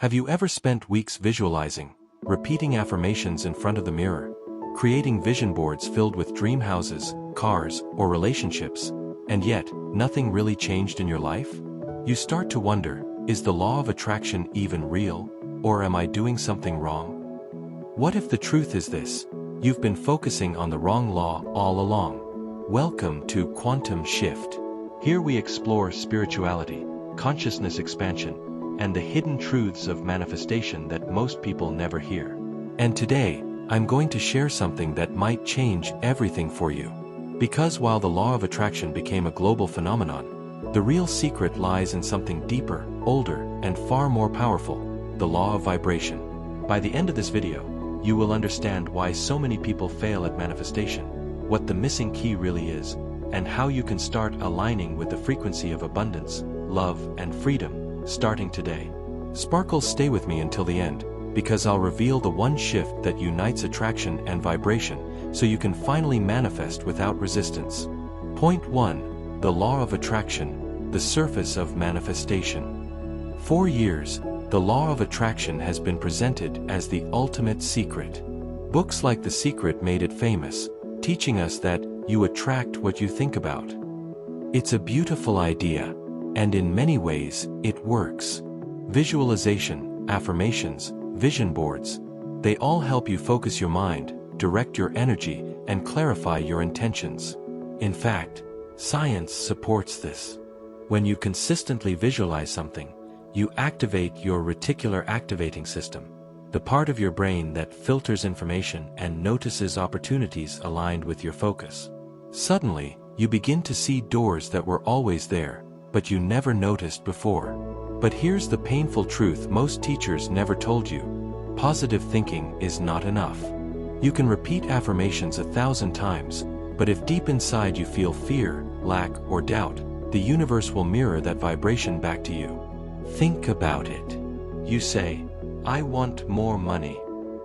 Have you ever spent weeks visualizing, repeating affirmations in front of the mirror, creating vision boards filled with dream houses, cars, or relationships, and yet, nothing really changed in your life? You start to wonder, is the law of attraction even real, or am I doing something wrong? What if the truth is this? You've been focusing on the wrong law all along. Welcome to Quantum Shift. Here we explore spirituality, consciousness expansion, and the hidden truths of manifestation that most people never hear. And today, I'm going to share something that might change everything for you. Because while the law of attraction became a global phenomenon, the real secret lies in something deeper, older, and far more powerful, the law of vibration. By the end of this video, you will understand why so many people fail at manifestation, what the missing key really is, and how you can start aligning with the frequency of abundance, love, and freedom, starting today. Sparkles, stay with me until the end, because I'll reveal the one shift that unites attraction and vibration, so you can finally manifest without resistance. Point 1. The law of attraction, the surface of manifestation. For years, the law of attraction has been presented as the ultimate secret. Books like The Secret made it famous, teaching us that you attract what you think about. It's a beautiful idea, and in many ways, it works. Visualization, affirmations, vision boards, they all help you focus your mind, direct your energy, and clarify your intentions. In fact, science supports this. When you consistently visualize something, you activate your reticular activating system, the part of your brain that filters information and notices opportunities aligned with your focus. Suddenly, you begin to see doors that were always there, but you never noticed before. But here's the painful truth most teachers never told you. Positive thinking is not enough. You can repeat affirmations 1,000 times, but if deep inside you feel fear, lack, or doubt, the universe will mirror that vibration back to you. Think about it. You say, I want more money.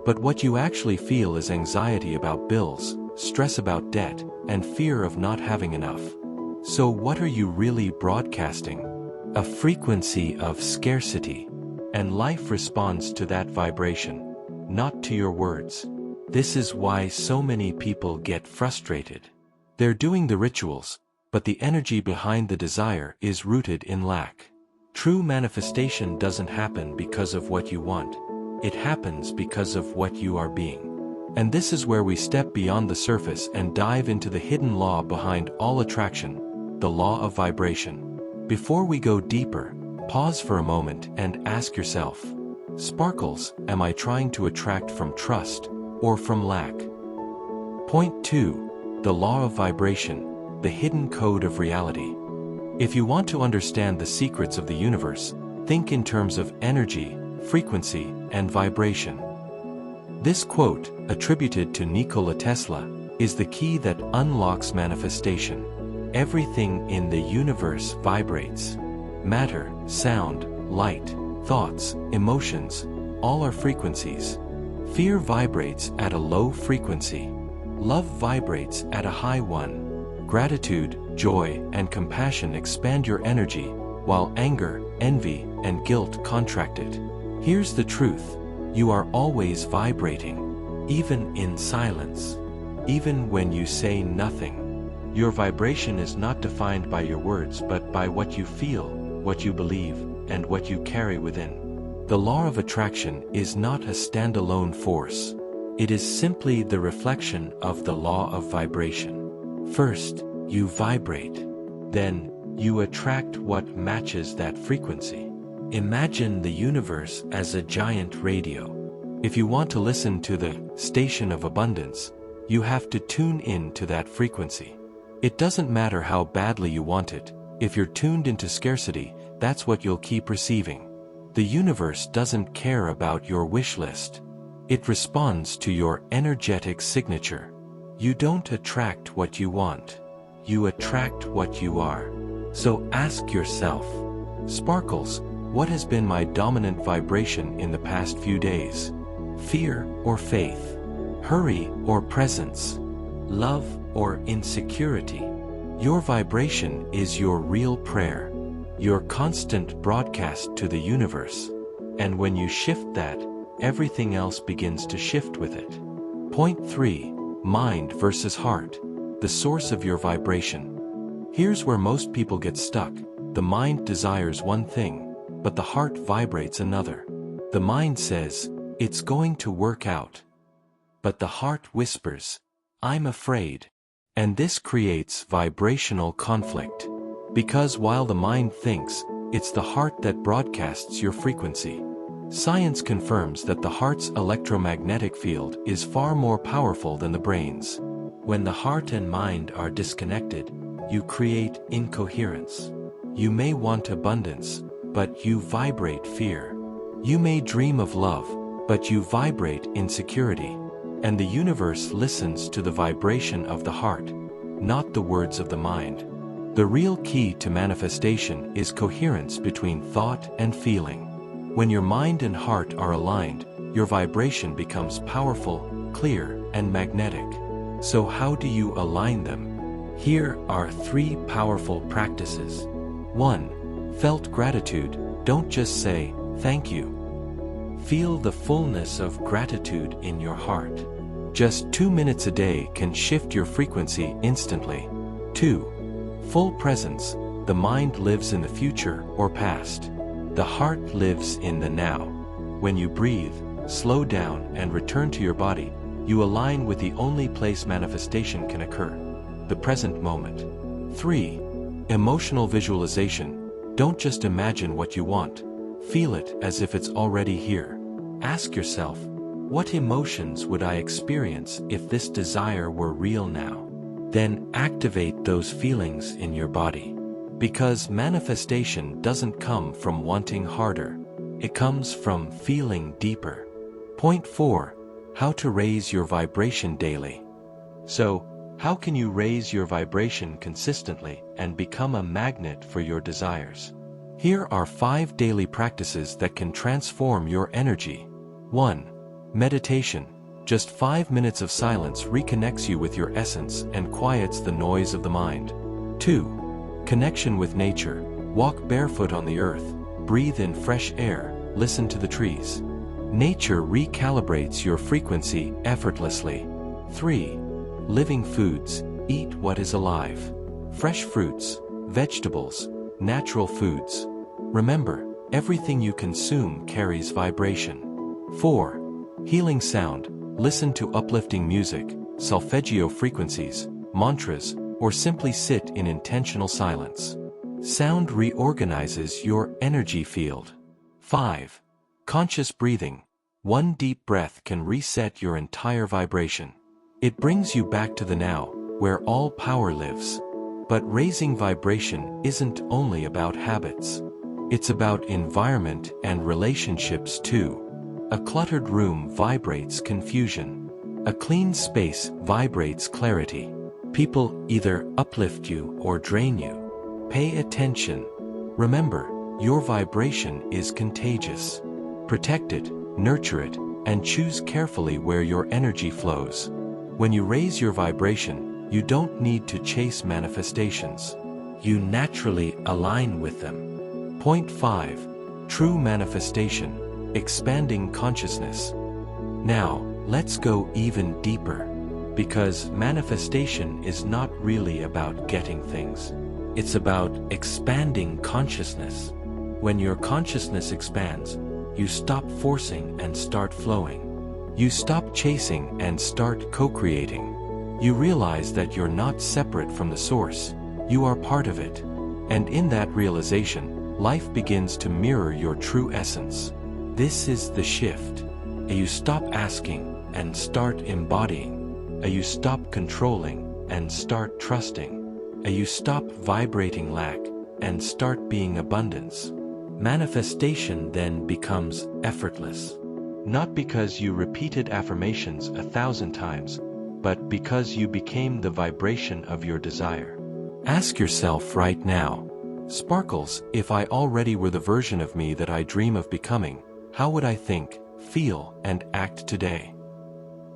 But what you actually feel is anxiety about bills, stress about debt, and fear of not having enough. So what are you really broadcasting? A frequency of scarcity. And life responds to that vibration, not to your words. This is why so many people get frustrated. They're doing the rituals, but the energy behind the desire is rooted in lack. True manifestation doesn't happen because of what you want. It happens because of what you are being. And this is where we step beyond the surface and dive into the hidden law behind all attraction, the law of vibration. Before we go deeper, pause for a moment and ask yourself, Sparkles, am I trying to attract from trust or from lack? Point 2. The law of vibration, the hidden code of reality. If you want to understand the secrets of the universe, think in terms of energy, frequency, and vibration. This quote, attributed to Nikola Tesla, is the key that unlocks manifestation. Everything in the universe vibrates. Matter, sound, light, thoughts, emotions, all are frequencies. Fear vibrates at a low frequency. Love vibrates at a high one. Gratitude, joy, and compassion expand your energy, while anger, envy, and guilt contract it. Here's the truth. You are always vibrating, even in silence. Even when you say nothing. Your vibration is not defined by your words but by what you feel, what you believe, and what you carry within. The law of attraction is not a standalone force. It is simply the reflection of the law of vibration. First, you vibrate. Then, you attract what matches that frequency. Imagine the universe as a giant radio. If you want to listen to the station of abundance, you have to tune in to that frequency. It doesn't matter how badly you want it. If you're tuned into scarcity, that's what you'll keep receiving. The universe doesn't care about your wish list. It responds to your energetic signature. You don't attract what you want. You attract what you are. So ask yourself, Sparkles, what has been my dominant vibration in the past few days? Fear or faith? Hurry or presence? Love or insecurity? Your vibration is your real prayer, your constant broadcast to the universe. And when you shift that, everything else begins to shift with it. Point 3. Mind versus heart. The source of your vibration. Here's where most people get stuck. The mind desires one thing, but the heart vibrates another. The mind says, "It's going to work out." But the heart whispers, "I'm afraid." And this creates vibrational conflict. Because while the mind thinks, it's the heart that broadcasts your frequency. Science confirms that the heart's electromagnetic field is far more powerful than the brain's. When the heart and mind are disconnected, you create incoherence. You may want abundance, but you vibrate fear. You may dream of love, but you vibrate insecurity. And the universe listens to the vibration of the heart, not the words of the mind. The real key to manifestation is coherence between thought and feeling. When your mind and heart are aligned, your vibration becomes powerful, clear, and magnetic. So how do you align them? Here are 3 powerful practices. 1. Felt gratitude. Don't just say, "Thank you." Feel the fullness of gratitude in your heart. Just 2 minutes a day can shift your frequency instantly. 2. Full presence. The mind lives in the future or past. The heart lives in the now. When you breathe, slow down, and return to your body, you align with the only place manifestation can occur, the present moment. 3. Emotional visualization. Don't just imagine what you want. Feel it as if it's already here. Ask yourself, what emotions would I experience if this desire were real now? Then activate those feelings in your body. Because manifestation doesn't come from wanting harder. It comes from feeling deeper. Point 4. How to raise your vibration daily. So, how can you raise your vibration consistently and become a magnet for your desires? Here are 5 daily practices that can transform your energy. 1. Meditation. Just 5 minutes of silence reconnects you with your essence and quiets the noise of the mind. 2. Connection with nature. Walk barefoot on the earth, breathe in fresh air, listen to the trees. Nature recalibrates your frequency effortlessly. 3. Living foods. Eat what is alive. Fresh fruits, vegetables, natural foods. Remember, everything you consume carries vibration. 4. Healing sound. Listen to uplifting music, solfeggio frequencies, mantras, or simply sit in intentional silence. Sound reorganizes your energy field. 5. Conscious breathing. One deep breath can reset your entire vibration. It brings you back to the now, where all power lives. But raising vibration isn't only about habits. It's about environment and relationships too. A cluttered room vibrates confusion. A clean space vibrates clarity. People either uplift you or drain you. Pay attention. Remember, your vibration is contagious. Protect it, nurture it, and choose carefully where your energy flows. When you raise your vibration, you don't need to chase manifestations. You naturally align with them. Point 5. True manifestation. Expanding consciousness. Now, let's go even deeper. Because manifestation is not really about getting things. It's about expanding consciousness. When your consciousness expands, you stop forcing and start flowing. You stop chasing and start co-creating. You realize that you're not separate from the source, you are part of it. And in that realization, life begins to mirror your true essence. This is the shift. You stop asking and start embodying. You stop controlling and start trusting. You stop vibrating lack and start being abundance. Manifestation then becomes effortless. Not because you repeated affirmations 1,000 times, but because you became the vibration of your desire. Ask yourself right now, Sparkles, if I already were the version of me that I dream of becoming, how would I think, feel, and act today?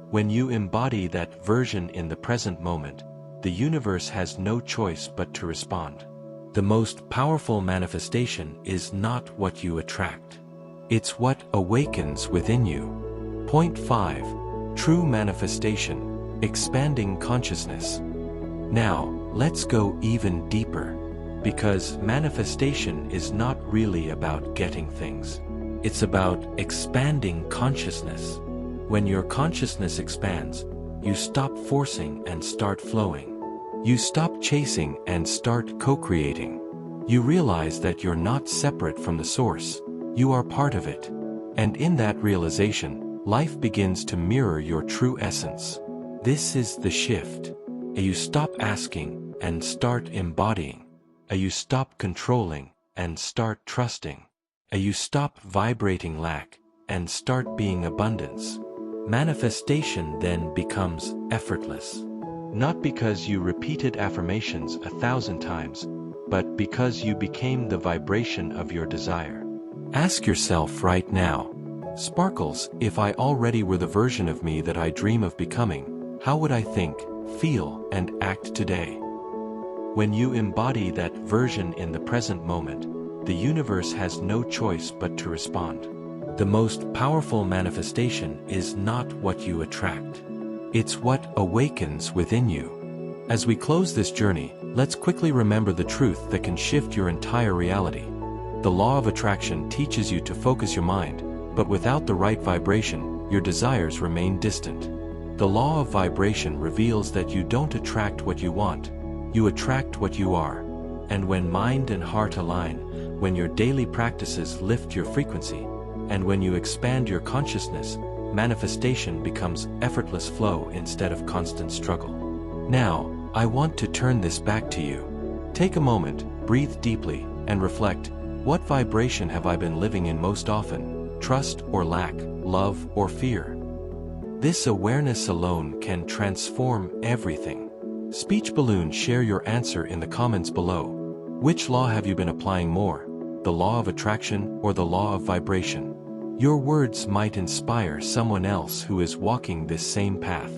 When you embody that version in the present moment, the universe has no choice but to respond. The most powerful manifestation is not what you attract. It's what awakens within you. Point 5. True manifestation, expanding consciousness. Now, let's go even deeper. Because manifestation is not really about getting things. It's about expanding consciousness. When your consciousness expands, you stop forcing and start flowing. You stop chasing and start co-creating. You realize that you're not separate from the source. You are part of it. And in that realization, life begins to mirror your true essence. This is the shift. You stop asking and start embodying. You stop controlling and start trusting. You stop vibrating lack and start being abundance. Manifestation then becomes effortless. Not because you repeated affirmations 1,000 times, but because you became the vibration of your desire. Ask yourself right now, Sparkles, if I already were the version of me that I dream of becoming, how would I think, feel, and act today? When you embody that version in the present moment, the universe has no choice but to respond. The most powerful manifestation is not what you attract. It's what awakens within you. As we close this journey, let's quickly remember the truth that can shift your entire reality. The law of attraction teaches you to focus your mind, but without the right vibration, your desires remain distant. The law of vibration reveals that you don't attract what you want, you attract what you are. And when mind and heart align, when your daily practices lift your frequency, and when you expand your consciousness, manifestation becomes effortless flow instead of constant struggle. Now, I want to turn this back to you. Take a moment, breathe deeply, and reflect, what vibration have I been living in most often? Trust or lack, love or fear? This awareness alone can transform everything. Speech Balloon, share your answer in the comments below. Which law have you been applying more? The law of attraction or the law of vibration? Your words might inspire someone else who is walking this same path.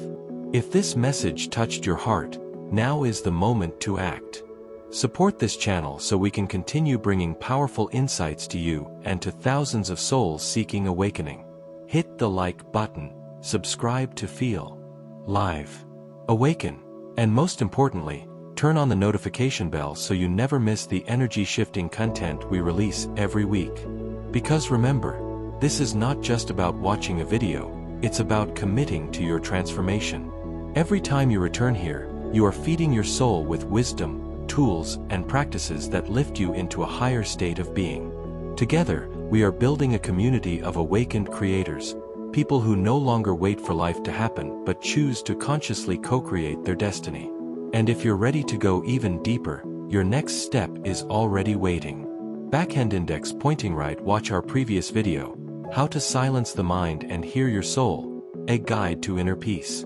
If this message touched your heart, now is the moment to act. Support this channel so we can continue bringing powerful insights to you and to thousands of souls seeking awakening. Hit the like button, subscribe to feel live, awaken, and most importantly, turn on the notification bell so you never miss the energy-shifting content we release every week. Because remember, this is not just about watching a video, it's about committing to your transformation. Every time you return here, you are feeding your soul with wisdom, tools, and practices that lift you into a higher state of being. Together, we are building a community of awakened creators, people who no longer wait for life to happen but choose to consciously co-create their destiny. And if you're ready to go even deeper, your next step is already waiting. Backhand index pointing right. Watch our previous video, How to Silence the Mind and Hear Your Soul, a Guide to Inner Peace.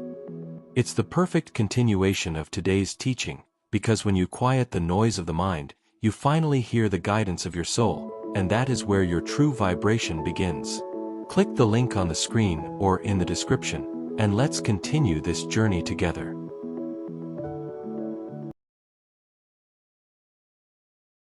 It's the perfect continuation of today's teaching, because when you quiet the noise of the mind, you finally hear the guidance of your soul, and that is where your true vibration begins. Click the link on the screen or in the description, and let's continue this journey together.